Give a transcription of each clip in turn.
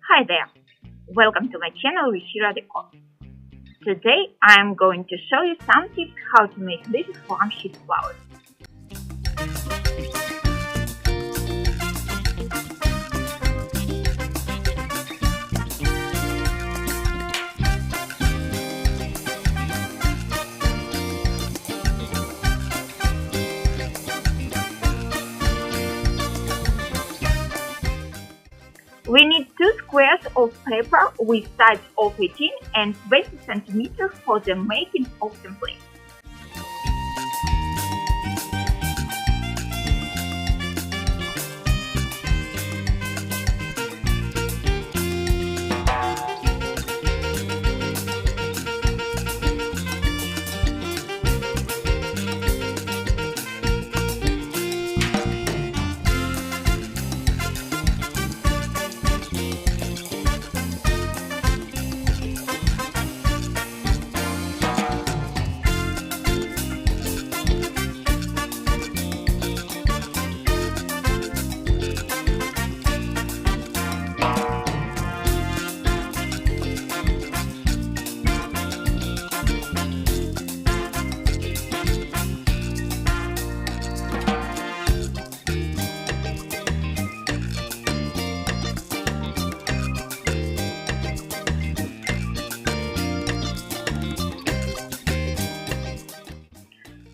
Hi there, welcome to my channel Decor. Today I am going to show you some tips how to make little farm sheet flowers. We need 2 squares of paper with sides of 18 and 20 cm for the making of template.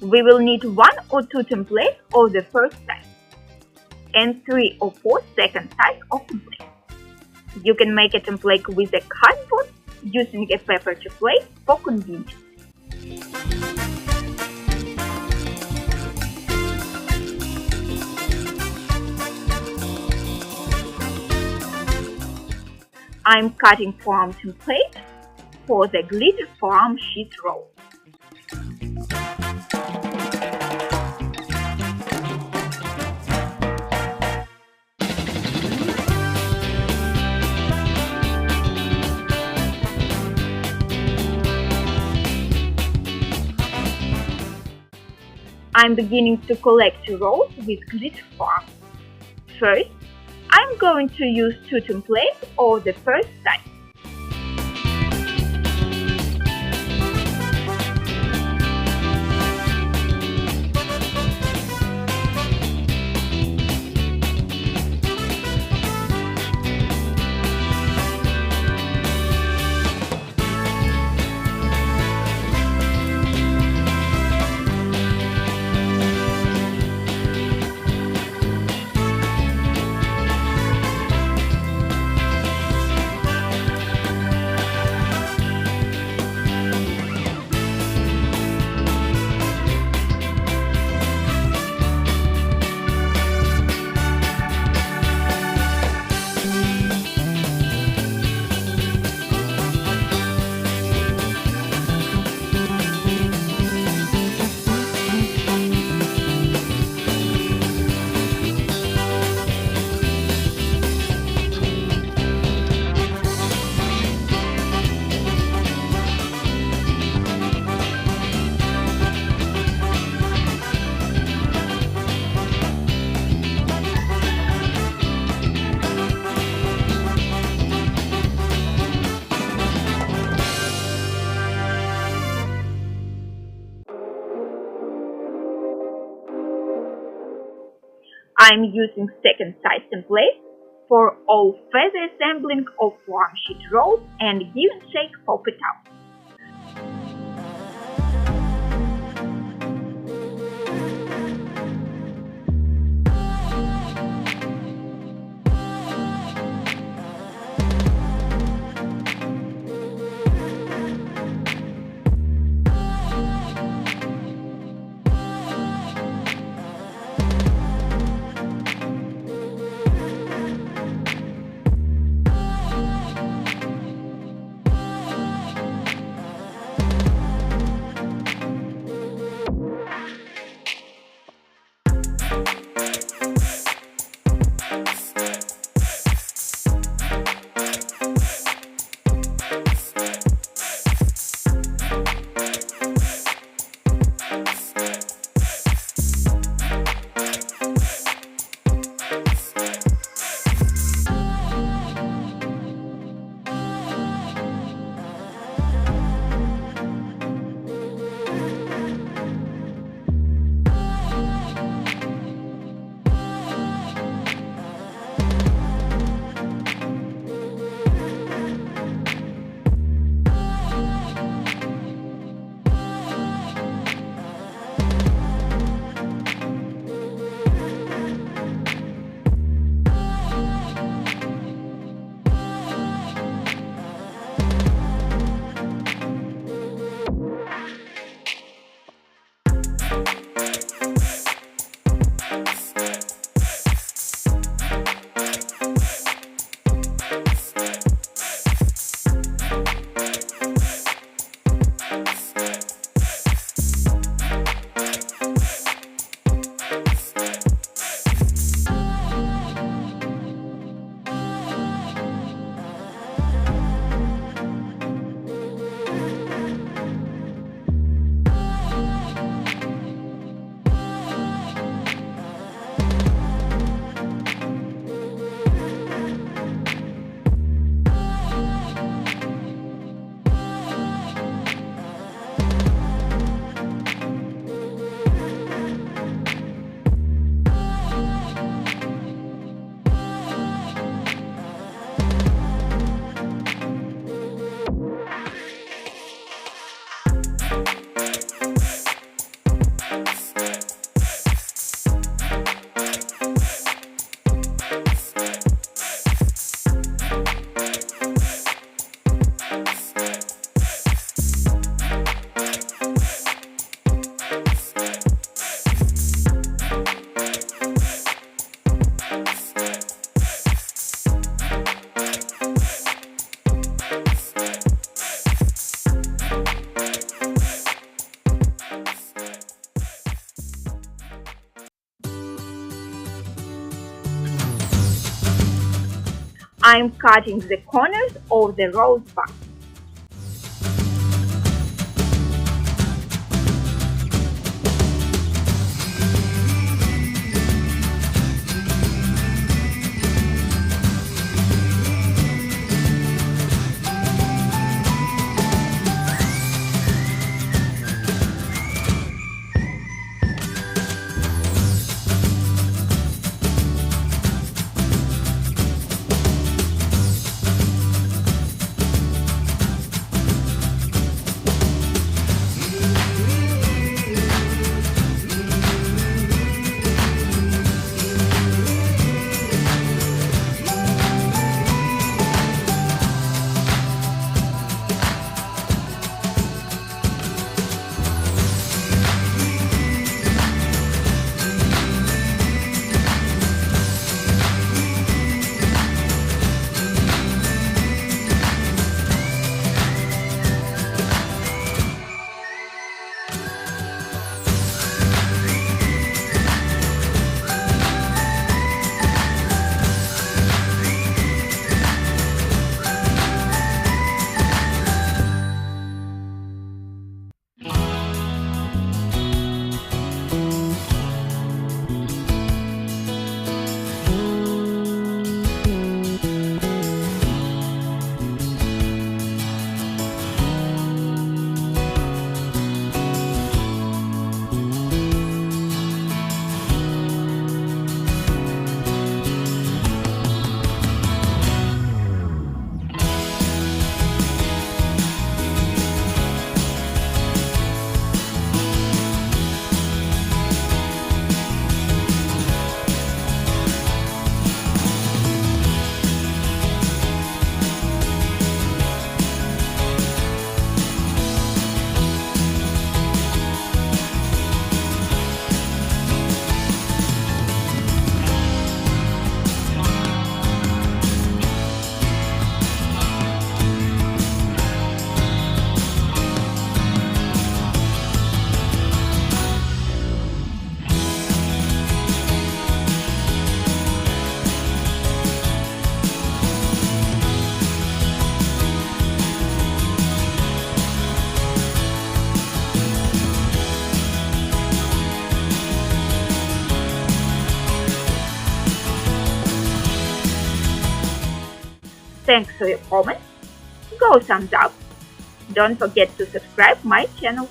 We will need 1 or 2 templates of the first size and 3 or 4 second size of template. You can make a template with a cardboard using a paper template for convenience. I'm cutting foam template for the glitter foam sheet roll. I'm beginning to collect rolls with glitter foam. First, I'm going to use 2 templates of the first size. I'm using second size template for all further assembling of foam sheet rolls and giving shape for petals. I'm cutting the corners of the rose bud. Thanks for your comments. Go thumbs up. Don't forget to subscribe my channel.